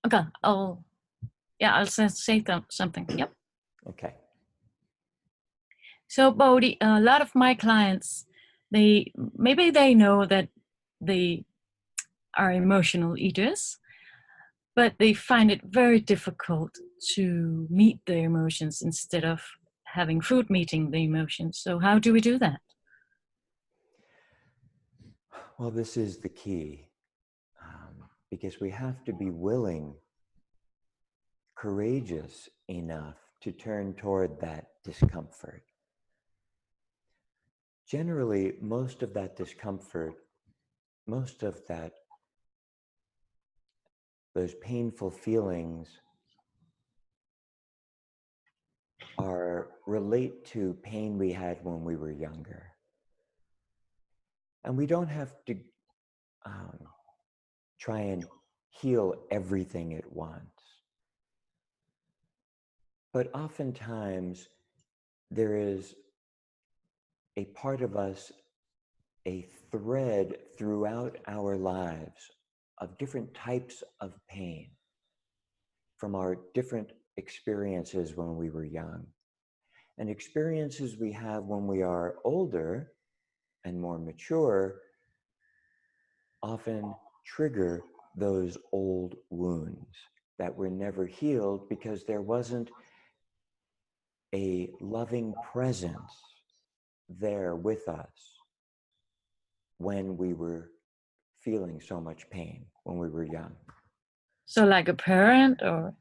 Okay, I'll say something. Yep. Okay. So Bodhi, a lot of my clients, maybe they know that they are emotional eaters, but they find it very difficult to meet their emotions instead of having food meeting the emotions. So how do we do that? Well, this is the key, because we have to be willing, courageous enough to turn toward that discomfort. Generally, most of that discomfort, most of that, those painful feelings relate to pain we had when we were younger. And we don't have to try and heal everything at once. But oftentimes, there is a part of us, a thread throughout our lives of different types of pain from our different experiences when we were young. And experiences we have when we are older and more mature often trigger those old wounds that were never healed because there wasn't a loving presence there with us when we were feeling so much pain when we were young. So like a parent or?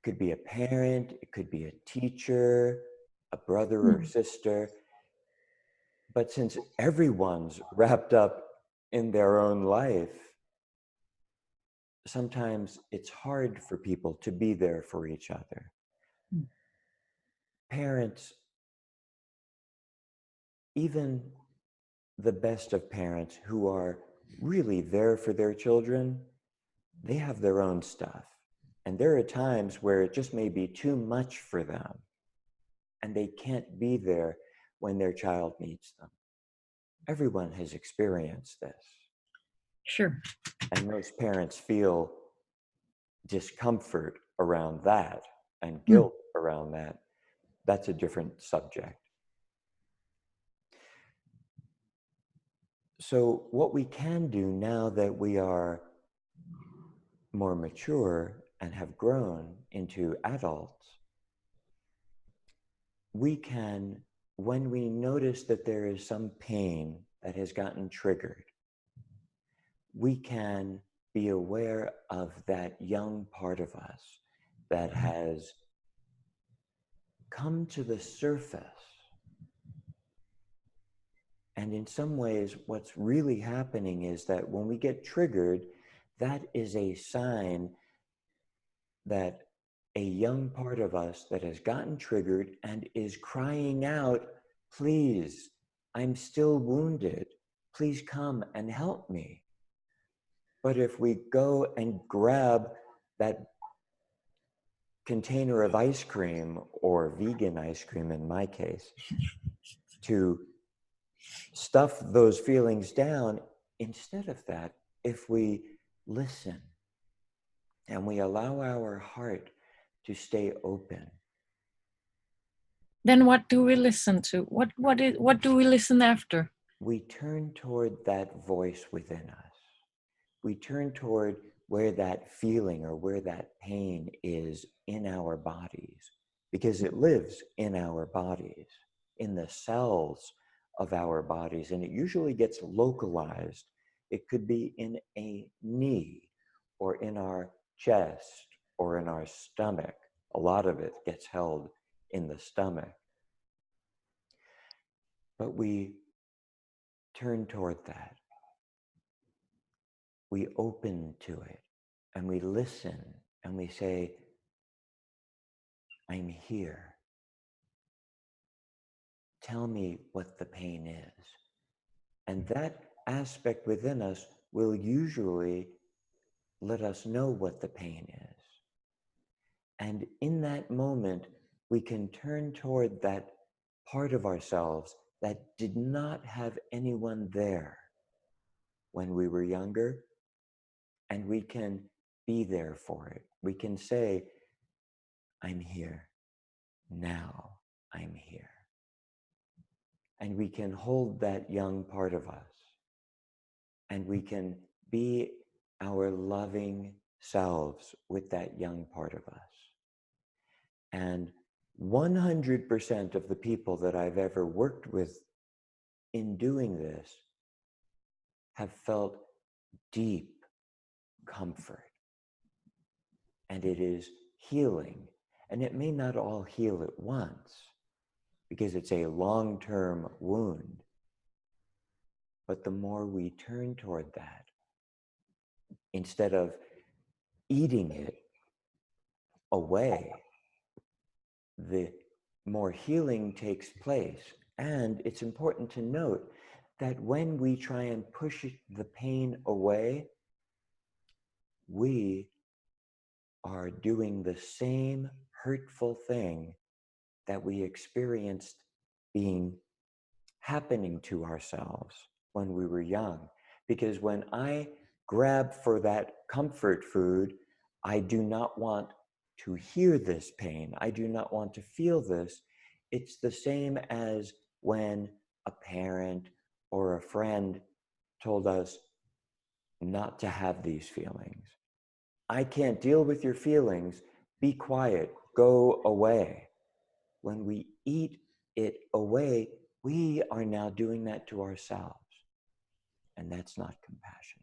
Could be a parent, it could be a teacher, a brother or sister. But since everyone's wrapped up in their own life, sometimes it's hard for people to be there for each other. Parents, even the best of parents who are really there for their children, they have their own stuff. And there are times where it just may be too much for them, and they can't be there when their child needs them. Everyone has experienced this. Sure. And most parents feel discomfort around that and guilt around that. That's a different subject. So what we can do now that we are more mature and have grown into adults, we can, when we notice that there is some pain that has gotten triggered, we can be aware of that young part of us that has come to the surface. And in some ways, what's really happening is that when we get triggered, that is a sign that a young part of us that has gotten triggered and is crying out, please, I'm still wounded. Please come and help me. But if we go and grab that container of ice cream, or vegan ice cream in my case, to stuff those feelings down, instead of that, if we listen and we allow our heart to stay open. Then what do we listen to? What do we listen after? We turn toward that voice within us. We turn toward where that feeling or where that pain is in our bodies, because it lives in our bodies, in the cells of our bodies, and it usually gets localized. It could be in a knee or in our chest or in our stomach. A lot of it gets held in the stomach. But we turn toward that. We open to it and we listen and we say, I'm here. Tell me what the pain is. And that aspect within us will usually let us know what the pain is. And in that moment, we can turn toward that part of ourselves that did not have anyone there when we were younger. And we can be there for it. We can say, I'm here. Now I'm here. And we can hold that young part of us. And we can be our loving selves with that young part of us. And 100% of the people that I've ever worked with in doing this have felt deep comfort. And it is healing. And it may not all heal at once because it's a long-term wound. But the more we turn toward that, instead of eating it away, the more healing takes place. And it's important to note that when we try and push the pain away, we are doing the same hurtful thing that we experienced happening to ourselves when we were young. Because when I grab for that comfort food, I do not want to hear this pain. I do not want to feel this. It's the same as when a parent or a friend told us not to have these feelings. I can't deal with your feelings. Be quiet. Go away. When we eat it away, we are now doing that to ourselves. And that's not compassion.